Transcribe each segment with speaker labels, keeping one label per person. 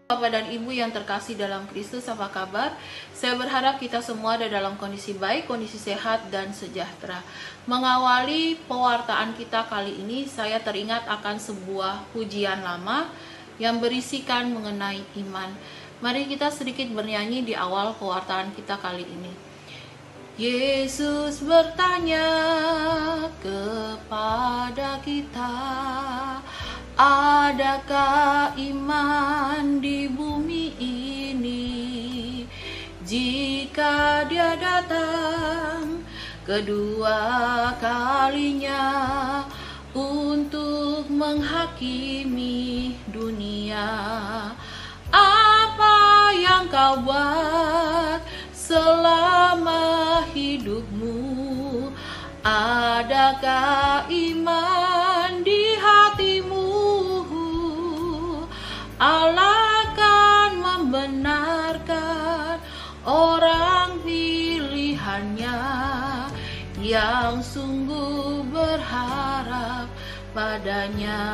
Speaker 1: Bapak dan Ibu yang terkasih dalam Kristus, apa kabar? Saya berharap kita semua ada dalam kondisi baik, kondisi sehat, dan sejahtera. Mengawali pewartaan kita kali ini, saya teringat akan sebuah pujian lama yang berisikan mengenai iman. Mari kita sedikit bernyanyi di awal pewartaan kita kali ini. Yesus bertanya kepada kita, adakah iman di bumi ini? Jika Dia datang kedua kalinya untuk menghakimi dunia, apa yang kau buat selama hidupmu? Adakah iman di hatimu? Allah akan membenarkan orang pilihannya yang sungguh berharap padanya.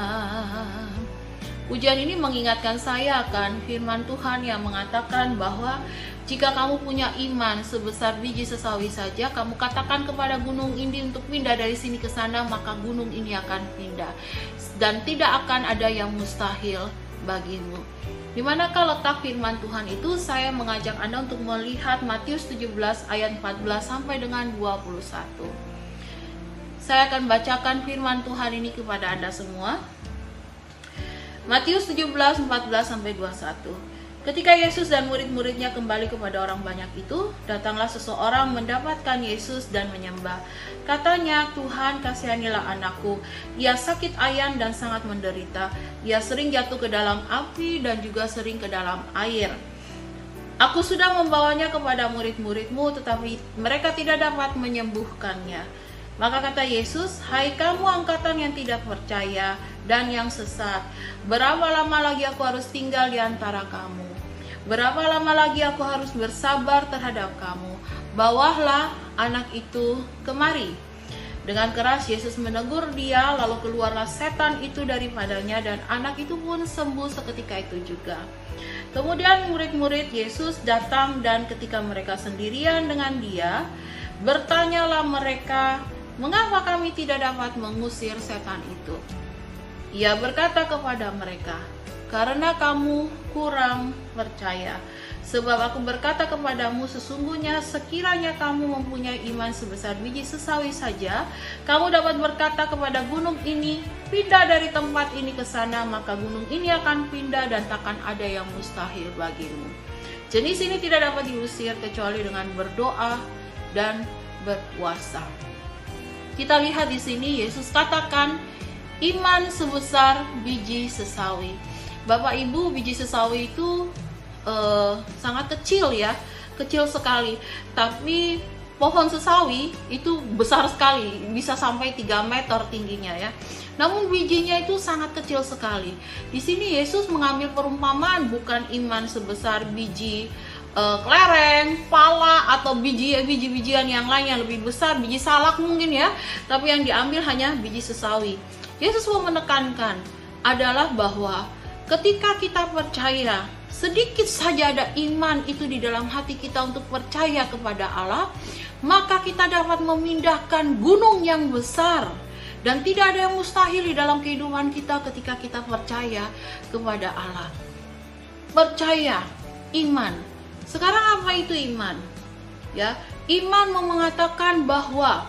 Speaker 1: Pujian ini mengingatkan saya akan firman Tuhan yang mengatakan bahwa jika kamu punya iman sebesar biji sesawi saja, kamu katakan kepada gunung ini untuk pindah dari sini ke sana, maka gunung ini akan pindah. Dan tidak akan ada yang mustahil bagimu. Di manakah letak firman Tuhan itu? Saya mengajak Anda untuk melihat Matius 17 ayat 14 sampai dengan 21. Saya akan bacakan firman Tuhan ini kepada Anda semua. Matius 17, 14 sampai 21. Ketika Yesus dan murid-muridnya kembali kepada orang banyak itu, datanglah seseorang mendapatkan Yesus dan menyembah. Katanya, "Tuhan, kasihanilah anakku. Ia sakit ayan dan sangat menderita. Ia sering jatuh ke dalam api dan juga sering ke dalam air. Aku sudah membawanya kepada murid-muridmu, tetapi mereka tidak dapat menyembuhkannya." Maka kata Yesus, "Hai kamu angkatan yang tidak percaya dan yang sesat, berapa lama lagi aku harus tinggal di antara kamu? Berapa lama lagi aku harus bersabar terhadap kamu? Bawalah anak itu kemari." Dengan keras Yesus menegur dia, lalu keluarlah setan itu daripadanya dan anak itu pun sembuh seketika itu juga. Kemudian murid-murid Yesus datang dan ketika mereka sendirian dengan dia, bertanyalah mereka, "Mengapa kami tidak dapat mengusir setan itu?" Ia berkata kepada mereka, "Karena kamu kurang percaya. Sebab aku berkata kepadamu, sesungguhnya sekiranya kamu mempunyai iman sebesar biji sesawi saja, kamu dapat berkata kepada gunung ini, pindah dari tempat ini ke sana, maka gunung ini akan pindah dan takkan ada yang mustahil bagimu." Jenis ini tidak dapat diusir kecuali dengan berdoa dan berpuasa. Kita lihat di sini Yesus katakan iman sebesar biji sesawi. Bapak Ibu, biji sesawi itu sangat kecil ya, kecil sekali. Tapi pohon sesawi itu besar sekali, bisa sampai 3 meter tingginya ya. Namun bijinya itu sangat kecil sekali. Di sini Yesus mengambil perumpamaan bukan iman sebesar biji kelereng, pala atau biji-bijian yang lain yang lebih besar, biji salak mungkin ya. Tapi yang diambil hanya biji sesawi. Yesus mau menekankan adalah bahwa ketika kita percaya, sedikit saja ada iman itu di dalam hati kita untuk percaya kepada Allah, maka kita dapat memindahkan gunung yang besar. Dan tidak ada yang mustahil di dalam kehidupan kita ketika kita percaya kepada Allah. Percaya, iman. Sekarang apa itu iman? Ya, iman mengatakan bahwa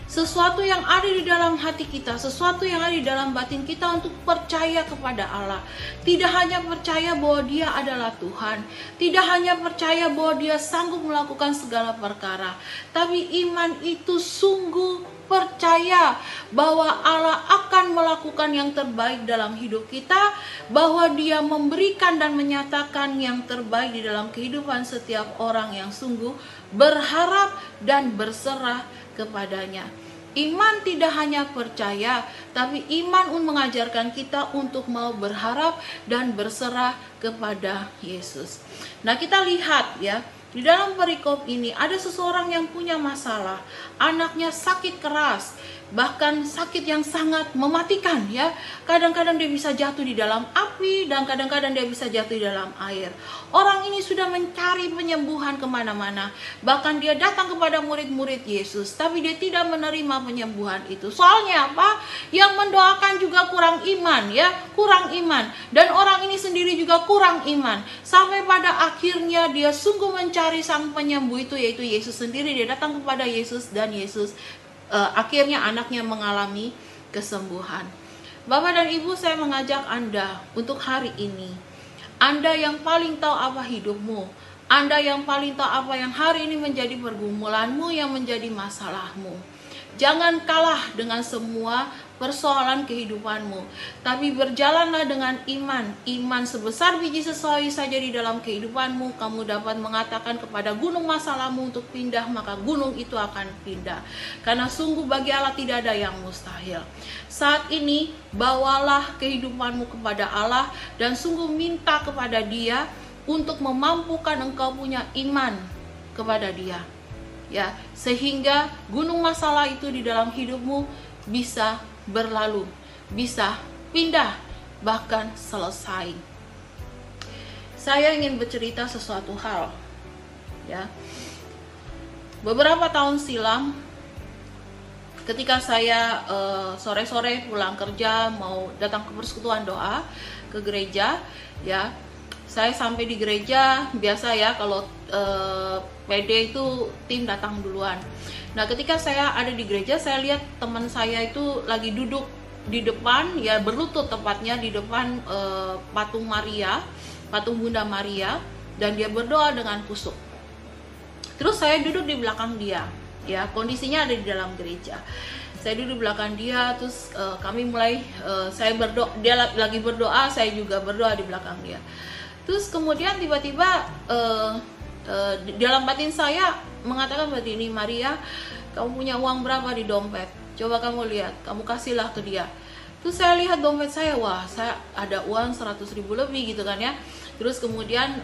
Speaker 1: sesuatu yang ada di dalam hati kita, sesuatu yang ada di dalam batin kita untuk percaya kepada Allah. Tidak hanya percaya bahwa Dia adalah Tuhan, tidak hanya percaya bahwa Dia sanggup melakukan segala perkara, tapi iman itu sungguh percaya bahwa Allah akan melakukan yang terbaik dalam hidup kita, bahwa Dia memberikan dan menyatakan yang terbaik di dalam kehidupan setiap orang yang sungguh berharap dan berserah kepadanya. Iman tidak hanya percaya, tapi iman mengajarkan kita untuk mau berharap dan berserah kepada Yesus. Nah, kita lihat ya, Di dalam perikop ini ada seseorang yang punya masalah, anaknya sakit keras, bahkan sakit yang sangat mematikan ya. Kadang-kadang dia bisa jatuh di dalam api dan kadang-kadang dia bisa jatuh di dalam air. Orang ini sudah mencari penyembuhan kemana-mana, bahkan dia datang kepada murid-murid Yesus, tapi dia tidak menerima penyembuhan itu. Soalnya apa? Yang mendoakan juga kurang iman ya, kurang iman. Dan orang ini sendiri juga kurang iman. Sampai pada akhirnya dia sungguh mencari sang penyembuh itu, yaitu Yesus sendiri. Dia datang kepada Yesus dan Yesus akhirnya anaknya mengalami kesembuhan. Bapak dan Ibu, saya mengajak Anda untuk hari ini. Anda yang paling tahu apa hidupmu, Anda yang paling tahu apa yang hari ini menjadi pergumulanmu, yang menjadi masalahmu. Jangan kalah dengan semua persoalan kehidupanmu, tapi berjalanlah dengan iman. Iman sebesar biji sesawi saja di dalam kehidupanmu, kamu dapat mengatakan kepada gunung masalahmu untuk pindah, maka gunung itu akan pindah. Karena sungguh bagi Allah tidak ada yang mustahil. Saat ini bawalah kehidupanmu kepada Allah dan sungguh minta kepada Dia untuk memampukan engkau punya iman kepada Dia. Ya, sehingga gunung masalah itu di dalam hidupmu bisa berlalu, bisa pindah, bahkan selesai. Saya ingin bercerita sesuatu hal, ya. Beberapa tahun silam, ketika saya sore-sore pulang kerja mau datang ke persekutuan doa ke gereja, ya. Saya sampai di gereja, biasa ya kalau PD itu tim datang duluan. Nah, ketika saya ada di gereja, saya lihat teman saya itu lagi duduk di depan, ya berlutut tepatnya di depan patung Maria, patung Bunda Maria, dan dia berdoa dengan kusuk. Terus saya duduk di belakang dia, ya kondisinya ada di dalam gereja. Saya duduk di belakang dia, terus kami mulai, saya berdoa, dia lagi berdoa, saya juga berdoa di belakang dia. Terus kemudian tiba-tiba dalam batin saya mengatakan seperti ini, Maria, kamu punya uang berapa di dompet? Coba kamu lihat, kamu kasihlah ke dia. Terus saya lihat dompet saya, wah saya ada uang 100.000 lebih gitu kan ya. Terus kemudian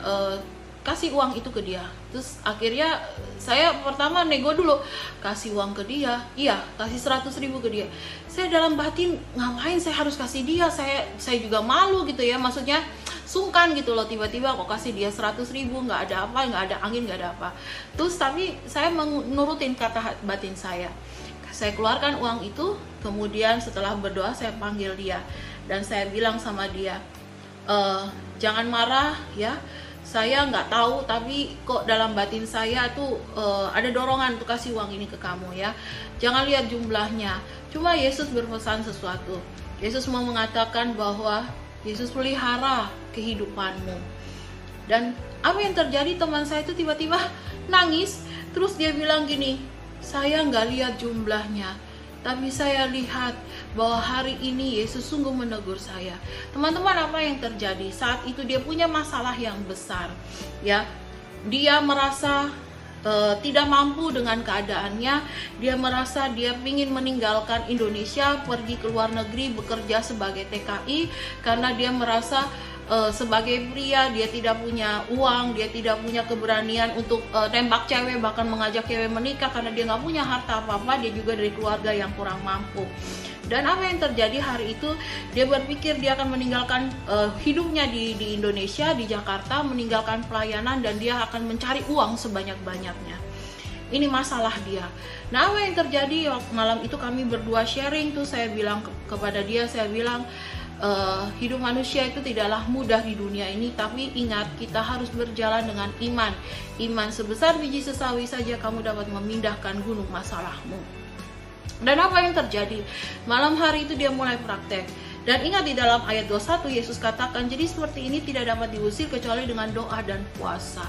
Speaker 1: kasih uang itu ke dia. Terus akhirnya saya pertama nego dulu, kasih uang ke dia, iya kasih 100.000 ke dia. Saya dalam batin, ngapain saya harus kasih dia, saya juga malu gitu ya, maksudnya sungkan gitu loh, tiba-tiba kok kasih dia 100.000, nggak ada apa, nggak ada angin, nggak ada apa. Terus tapi saya menurutin kata batin saya keluarkan uang itu. Kemudian setelah berdoa saya panggil dia dan saya bilang sama dia, jangan marah ya, saya nggak tahu tapi kok dalam batin saya tuh ada dorongan untuk kasih uang ini ke kamu ya. Jangan lihat jumlahnya, cuma Yesus berpesan sesuatu. Yesus mau mengatakan bahwa Yesus pelihara kehidupanmu. Dan apa yang terjadi, teman saya itu tiba-tiba nangis. Terus dia bilang gini, saya nggak lihat jumlahnya, tapi saya lihat bahwa hari ini Yesus sungguh menegur saya. Teman-teman, apa yang terjadi? Saat itu dia punya masalah yang besar, ya. Dia merasa tidak mampu dengan keadaannya. Dia merasa dia ingin meninggalkan Indonesia, pergi ke luar negeri bekerja sebagai TKI, karena dia merasa sebagai pria dia tidak punya uang, dia tidak punya keberanian untuk tembak cewek, bahkan mengajak cewek menikah, karena dia nggak punya harta apa-apa. Dia juga dari keluarga yang kurang mampu. Dan apa yang terjadi hari itu, dia berpikir dia akan meninggalkan hidupnya di Indonesia, di Jakarta, meninggalkan pelayanan, dan dia akan mencari uang sebanyak-banyaknya. Ini masalah dia. Nah, apa yang terjadi malam itu, kami berdua sharing tuh, saya bilang kepada dia, saya bilang, hidup manusia itu tidaklah mudah di dunia ini, tapi ingat, kita harus berjalan dengan iman. Iman sebesar biji sesawi saja kamu dapat memindahkan gunung masalahmu. Dan apa yang terjadi? Malam hari itu dia mulai praktek. Dan ingat, di dalam ayat 21 Yesus katakan, jadi seperti ini tidak dapat diusir kecuali dengan doa dan puasa.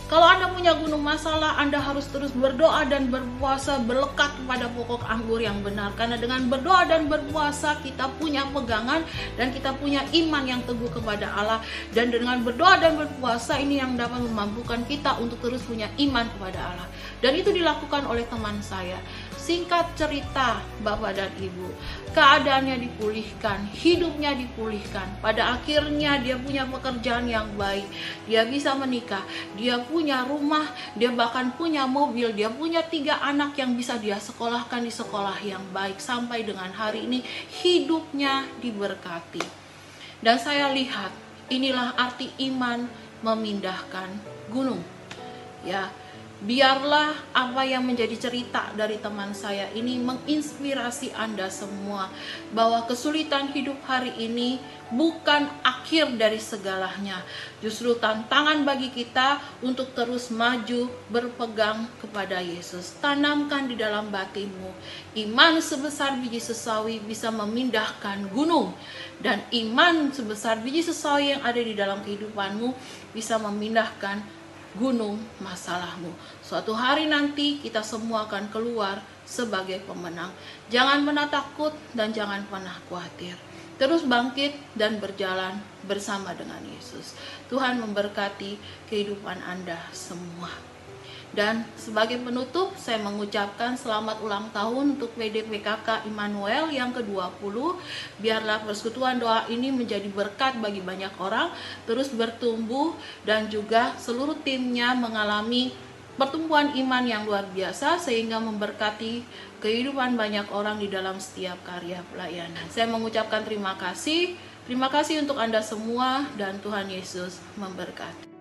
Speaker 1: Kalau Anda punya gunung masalah, Anda harus terus berdoa dan berpuasa, berlekat kepada pokok anggur yang benar. Karena dengan berdoa dan berpuasa, kita punya pegangan dan kita punya iman yang teguh kepada Allah. Dan dengan berdoa dan berpuasa, ini yang dapat memampukan kita untuk terus punya iman kepada Allah. Dan itu dilakukan oleh teman saya. Singkat cerita, Bapak dan Ibu, keadaannya dipulihkan, hidupnya dipulihkan. Pada akhirnya dia punya pekerjaan yang baik, dia bisa menikah, dia punya rumah, dia bahkan punya mobil, dia punya 3 anak yang bisa dia sekolahkan di sekolah yang baik. Sampai dengan hari ini hidupnya diberkati. Dan saya lihat, inilah arti iman memindahkan gunung. Ya, biarlah apa yang menjadi cerita dari teman saya ini menginspirasi Anda semua, bahwa kesulitan hidup hari ini bukan akhir dari segalanya. Justru tantangan bagi kita untuk terus maju berpegang kepada Yesus. Tanamkan di dalam batinmu, iman sebesar biji sesawi bisa memindahkan gunung. Dan iman sebesar biji sesawi yang ada di dalam kehidupanmu bisa memindahkan gunung masalahmu. Suatu hari nanti kita semua akan keluar sebagai pemenang. Jangan pernah takut dan jangan pernah khawatir. Terus bangkit dan berjalan bersama dengan Yesus. Tuhan memberkati kehidupan Anda semua. Dan sebagai penutup, saya mengucapkan selamat ulang tahun untuk PDPKK Immanuel yang ke-20. Biarlah persekutuan doa ini menjadi berkat bagi banyak orang, terus bertumbuh, dan juga seluruh timnya mengalami pertumbuhan iman yang luar biasa, sehingga memberkati kehidupan banyak orang di dalam setiap karya pelayanan. Saya mengucapkan terima kasih untuk Anda semua, dan Tuhan Yesus memberkati.